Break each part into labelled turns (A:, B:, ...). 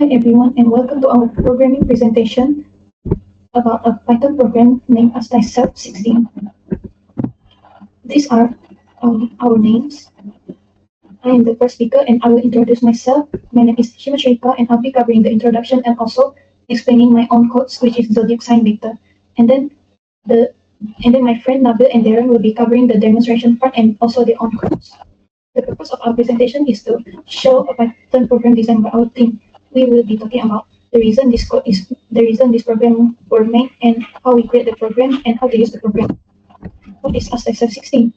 A: Hi everyone and welcome to our programming presentation about a Python program named AskThySelf16. These are our names. I am the first speaker and I will introduce myself. My name is Sheikh and I'll be covering the introduction and also explaining my own codes, which is zodiac sign later. And then the my friend Nabil and Darren will be covering the demonstration part and also their own codes. The purpose of our presentation is to show a Python program designed by our team. We will be talking about the reason this program were made and how we create the program and how to use the program. What is AskThySelf16?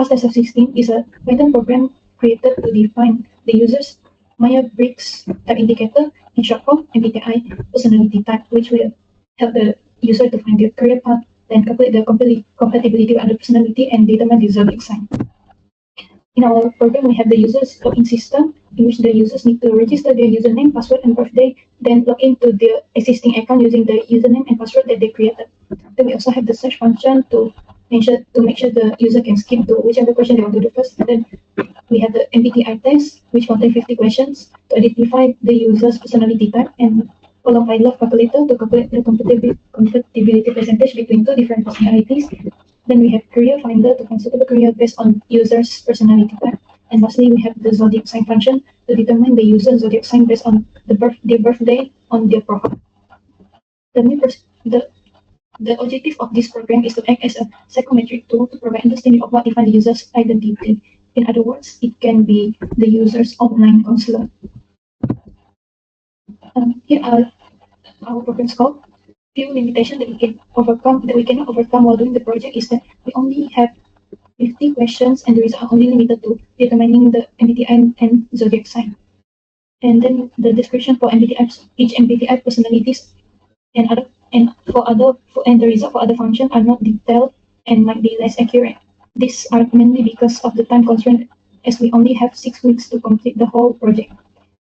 A: AskThySelf16 is a Python program created to define the user's Myers-Briggs type indicator, in short form MBTI personality type, which will help the user to find their career path, then calculate the compatibility with other personality and determine the zodiac sign. In our program, we have the users login system, in which the users need to register their username, password, and birthday, then log into their existing account using the username and password that they created. Then we also have the search function to make sure the user can skip to whichever question they want to do first. And then we have the MBTI test, which contains 50 questions to identify the user's personality type, and followed by love calculator to calculate the compatibility percentage between two different personalities. Then we have career finder to find suitable career based on user's personality type. And lastly, we have the zodiac sign function to determine the user's zodiac sign based on their birthday on their profile. The objective of this program is to act as a psychometric tool to provide understanding of what defines the user's identity. In other words, it can be the user's online counselor. Here are our program scope. Few limitations that we cannot overcome while doing the project is that we only have 50 questions and the results are only limited to determining the MBTI and zodiac sign. And then the description for each MBTI personalities and the result for other functions are not detailed and might be less accurate. These are mainly because of the time constraint, as we only have 6 weeks to complete the whole project.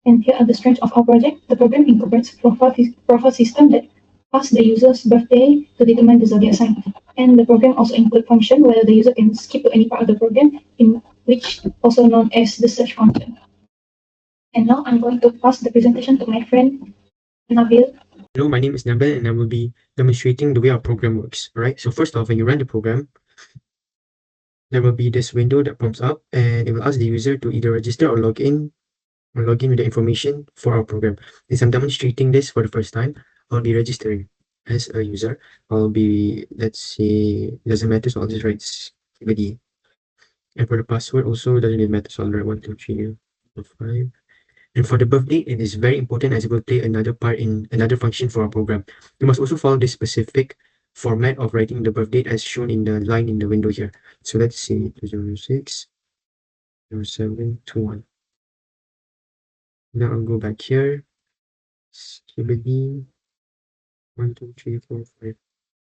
A: And here are the strengths of our project. The program incorporates profile system that asks the user's birthday to determine the zodiac sign. And the program also includes function where the user can skip to any part of the program, in which also known as the search function. And now I'm going to pass the presentation to my friend Nabil.
B: Hello, my name is Nabil and I will be demonstrating the way our program works. Alright, so first off, when you run the program, there will be this window that pops up and it will ask the user to either register or log in with the information for our program. Since I'm demonstrating this for the first time, I'll be registering as a user. I'll be, let's say, doesn't matter, so I'll just write CBD. And for the password also doesn't really matter, so I'll write 1, 2, 3, 4, 5. And for the birthday, it is very important as it will play another part in another function for our program. You must also follow this specific format of writing the birth date as shown in the line in the window here. So let's say 206 0721. Now I'll go back here. Stability 1, 2, 3, 4, 5.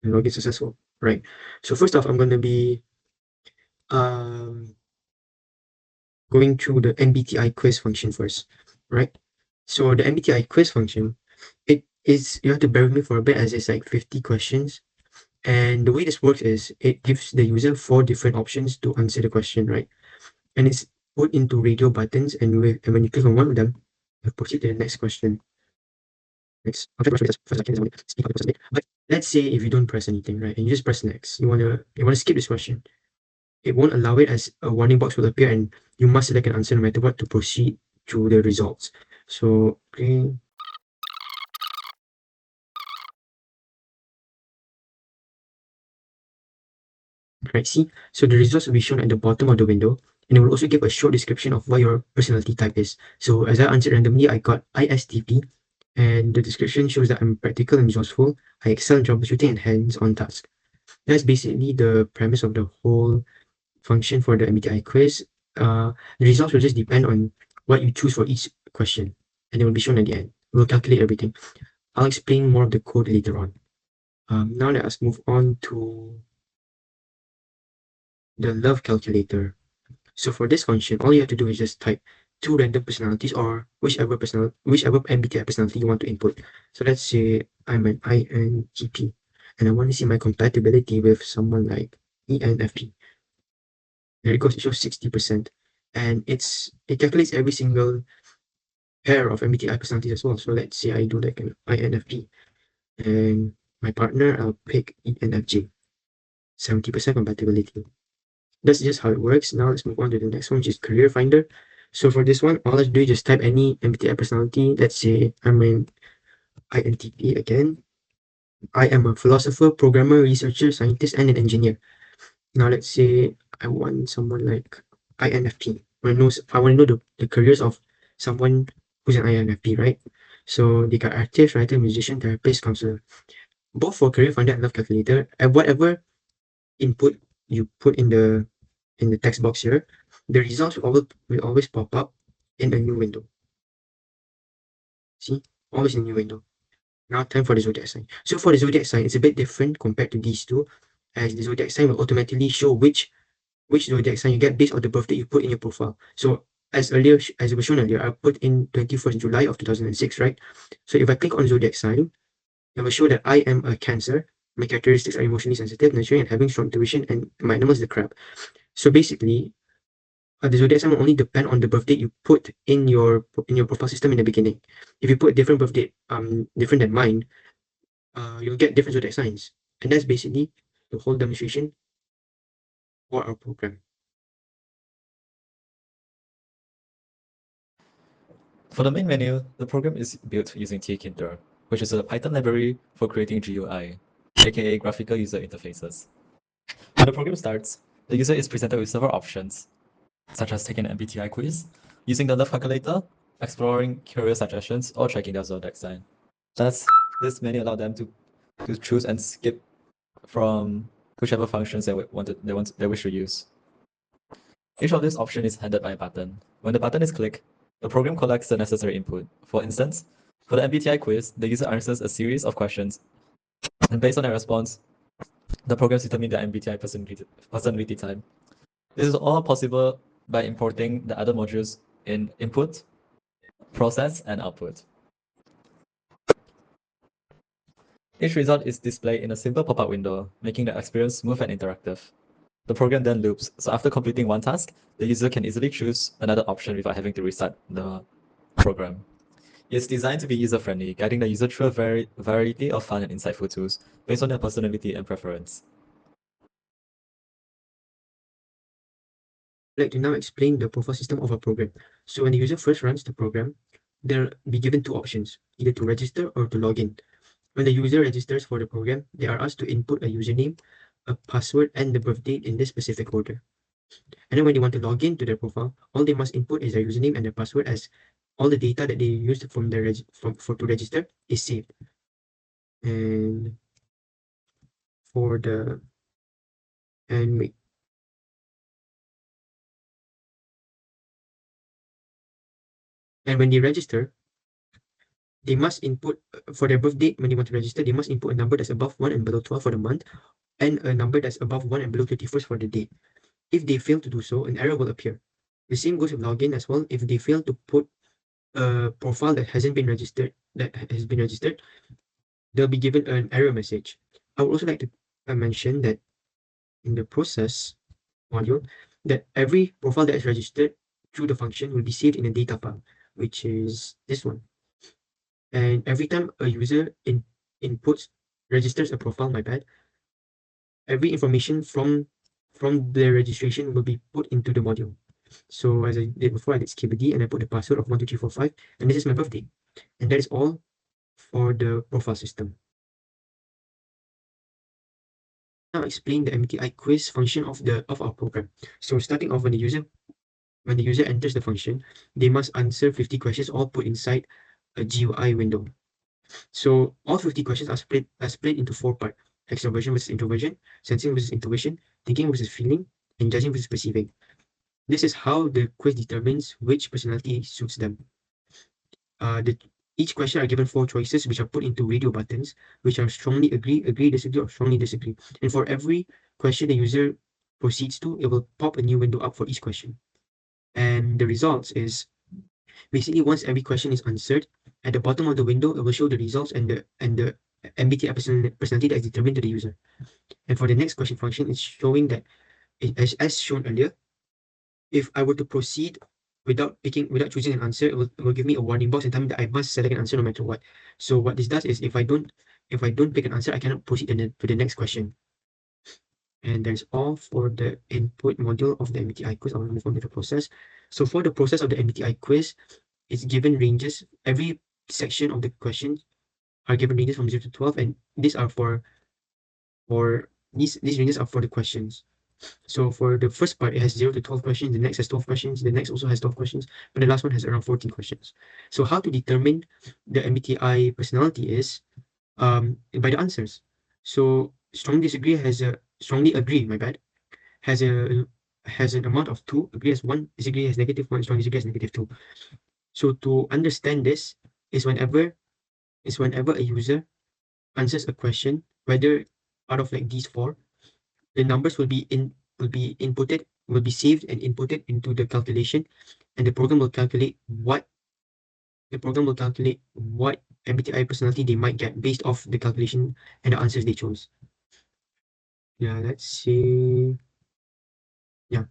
B: And login successful. Right. So first off, I'm gonna be going through the MBTI quiz function first. Right. So the MBTI quiz function, it is, you have to bear with me for a bit as it's like 50 questions. And the way this works is it gives the user 4 different options to answer the question, right? And it's put into radio buttons, and when you click on one of them, you proceed to the next question. Next. I'll try to this first. I can speak out the process a bit. But let's say if you don't press anything, right, and you just press next, you wanna skip this question. It won't allow it, as a warning box will appear, and you must select an answer no matter what to proceed through the results. So okay. Right, see? So the results will be shown at the bottom of the window, and it will also give a short description of what your personality type is. So as I answered randomly, I got ISTP, and the description shows that I'm practical and resourceful. I excel in troubleshooting and hands-on tasks. That's basically the premise of the whole function for the MBTI quiz. The results will just depend on what you choose for each question, and it will be shown at the end. We'll calculate everything. I'll explain more of the code later on. Now let us move on to the love calculator. So for this function, all you have to do is just type 2 random personalities or whichever MBTI personality you want to input. So let's say I'm an INTP and I want to see my compatibility with someone like ENFP. There it goes, it shows 60%. And it calculates every single pair of MBTI personalities as well. So let's say I do like an INFP, and my partner, I'll pick ENFJ, 70% compatibility. That's just how it works. Now let's move on to the next one, which is Career Finder. So for this one, all I do is just type any MBTI personality. Let's say I'm an INTP again. I am a philosopher, programmer, researcher, scientist, and an engineer. Now let's say I want someone like INFP. I want to know the careers of someone who's an INFP, right? So they got artist, writer, musician, therapist, counselor. Both for Career Finder and Love Calculator, and whatever input you put in the text box here, the results will always pop up in a new window. See? Always in a new window. Now time for the zodiac sign. So for the zodiac sign, it's a bit different compared to these two, as the zodiac sign will automatically show which zodiac sign you get based on the birthday you put in your profile. So as it was shown earlier, I put in 21st July of 2006, right? So if I click on zodiac sign, it will show that I am a Cancer. My characteristics are emotionally sensitive, nurturing, and having strong intuition, and my animal is the crab. So basically, the zodiac sign will only depend on the birth date you put in your profile system in the beginning. If you put a different birth date, different than mine, you'll get different zodiac signs, and that's basically the whole demonstration for our program.
C: For the main menu, the program is built using tkinter, which is a Python library for creating GUI, aka graphical user interfaces. When the program starts, the user is presented with several options, such as taking an MBTI quiz, using the love calculator, exploring career suggestions, or checking their zodiac sign. Thus, this menu allows them to choose and skip from whichever functions they wish to use. Each of these options is handed by a button. When the button is clicked, the program collects the necessary input. For instance, for the MBTI quiz, the user answers a series of questions, and based on their response, the program determines their MBTI personality type. This is all possible by importing the other modules in input, process, and output. Each result is displayed in a simple pop-up window, making the experience smooth and interactive. The program then loops, so after completing one task, the user can easily choose another option without having to restart the program. It's designed to be user-friendly, guiding the user through a variety of fun and insightful tools based on their personality and preference.
B: I'd like to now explain the profile system of our program. So when the user first runs the program, they'll be given two options, either to register or to log in. When the user registers for the program, they are asked to input a username, a password, and the birth date in this specific order. And then when they want to log in to their profile, all they must input is their username and their password, as all the data that they used from their to register is saved. And for the and wait. And when they register, they must input for their birth date. When they want to register, they must input a number that's above 1 and below 12 for the month, and a number that's above 1 and below 31st for the day. If they fail to do so, an error will appear. The same goes with login as well. If they fail to put a profile that has been registered, they'll be given an error message. I would also like to mention that in the process module, that every profile that is registered through the function will be saved in a data file, which is this one. And every time a user registers a profile, my bad, every information from the registration will be put into the module. So as I did before, I did skibidi and I put the password of 12345, and this is my birthday. And that is all for the profile system. Now explain the MBTI quiz function of our program. So starting off when the user enters the function, they must answer 50 questions all put inside a GUI window. So all 50 questions are split into 4 parts: extroversion versus introversion, sensing versus intuition, thinking versus feeling, and judging versus perceiving. This is how the quiz determines which personality suits them. Each question are given 4 choices, which are put into radio buttons, which are strongly agree, disagree, or strongly disagree. And for every question the user proceeds to, it will pop a new window up for each question. And the results is basically once every question is answered, at the bottom of the window, it will show the results and the MBTI personality that is determined to the user. And for the next question function, it's showing that, as shown earlier, if I were to proceed without choosing an answer, it will give me a warning box and tell me that I must select an answer no matter what. So what this does is if I don't pick an answer, I cannot proceed to the next question. And that's all for the input module of the MBTI quiz. I will move on to the process. So for the process of the MBTI quiz, it's given ranges. Every section of the questions are given ranges from 0 to 12, and these are for these ranges are for the questions. So for the first part, it has 0 to 12 questions. The next has 12 questions. The next also has 12 questions. But the last one has around 14 questions. So how to determine the MBTI personality is by the answers. So strongly agree, my bad, has an amount of 2, agree has 1, disagree has -1, strongly disagree has -2. So to understand this is whenever a user answers a question, whether out of like these 4, the numbers will be saved and inputted into the calculation, and the program will calculate what MBTI personality they might get based off the calculation and the answers they chose. Yeah, let's see. Yeah,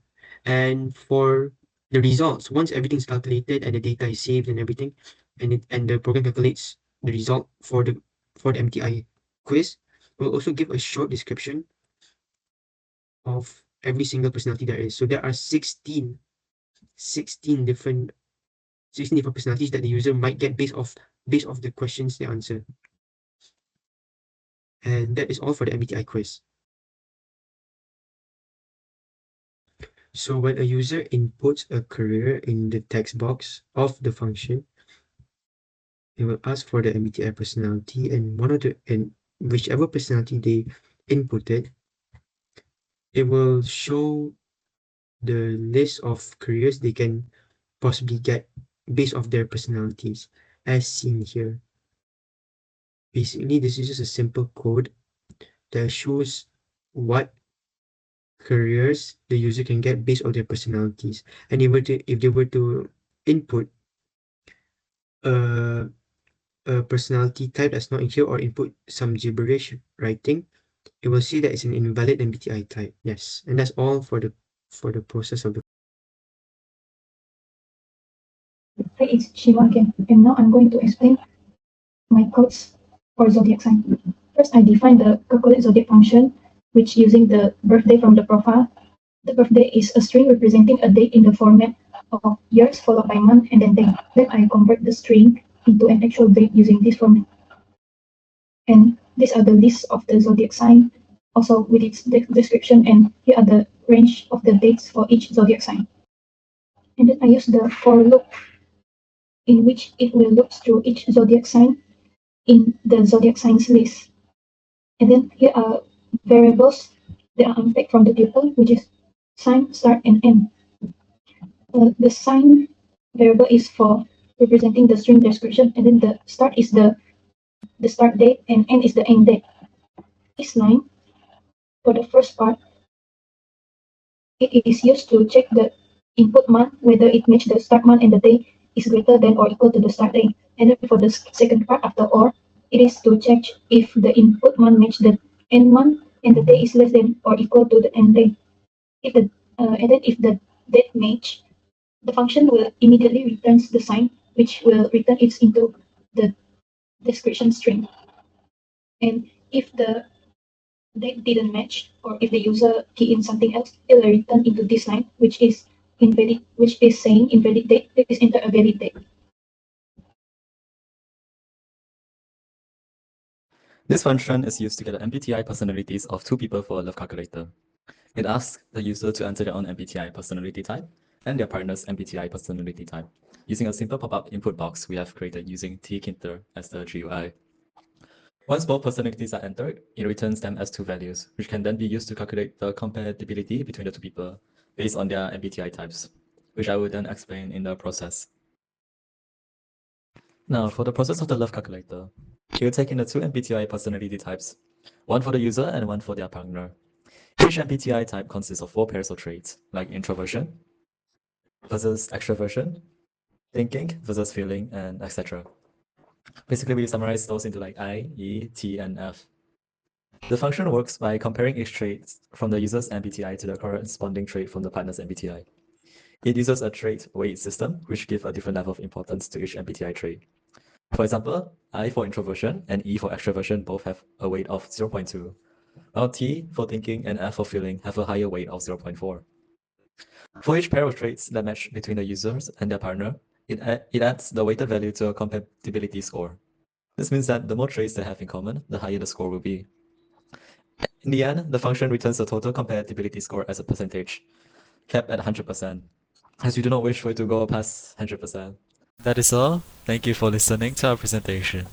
B: and for the results, once everything's calculated and the data is saved and everything, and the program calculates the result for the MBTI quiz, we'll also give a short description of every single personality there is. So there are 16 different personalities that the user might get based off the questions they answer. And that is all for the MBTI quiz. So when a user inputs a career in the text box of the function, it will ask for the MBTI personality, and whichever personality they inputted, it will show the list of careers they can possibly get based off their personalities, as seen here. Basically, this is just a simple code that shows what careers the user can get based on their personalities. And if they were to input a personality type that's not in here, or input some gibberish writing, it will see that it's an invalid MBTI type. Yes, and that's all for the process of the.
A: Hi, it's Sheema again, and now I'm going to explain my codes for zodiac sign. First, I define the calculate zodiac function, which using the birthday from the profile. The birthday is a string representing a date in the format of years followed by month and then day. Then I convert the string into an actual date using this format. And these are the lists of the zodiac sign, also with its description, and here are the range of the dates for each zodiac sign. And then I use the for loop, in which it will loop through each zodiac sign in the zodiac signs list. And then here are variables that are unpacked from the tuple, which is sign, start, and end. The sign variable is for representing the string description, and then the start is the start date, and end is the end date. This line, for the first part, it is used to check the input month, whether it matches the start month and the day is greater than or equal to the start day. And then for the second part, after or, it is to check if the input month matches the end month and the day is less than or equal to the end day. If the date match, the function will immediately returns the sign, which will return it into the description string. And if the date didn't match, or if the user key in something else, it will return into this line, which is invalid, which is saying invalid date. Please enter a valid date.
C: This function is used to get the MBTI personalities of 2 people for a love calculator. It asks the user to enter their own MBTI personality type and their partner's MBTI personality type using a simple pop-up input box we have created using tkinter as the GUI. Once both personalities are entered, it returns them as 2 values, which can then be used to calculate the compatibility between the 2 people based on their MBTI types, which I will then explain in the process. Now, for the process of the love calculator, it will take in the 2 MBTI personality types, one for the user and one for their partner. Each MBTI type consists of 4 pairs of traits, like introversion versus extroversion, thinking versus feeling, and etc. Basically, we summarize those into like I, E, T, and F. The function works by comparing each trait from the user's MBTI to the corresponding trait from the partner's MBTI. It uses a trait weight system, which gives a different level of importance to each MBTI trait. For example, I for introversion and E for extroversion both have a weight of 0.2, while T for thinking and F for feeling have a higher weight of 0.4. For each pair of traits that match between the users and their partner, it adds the weighted value to a compatibility score. This means that the more traits they have in common, the higher the score will be. In the end, the function returns the total compatibility score as a percentage, capped at 100%, as we do not wish for it to go past 100%. That is all. Thank you for listening to our presentation.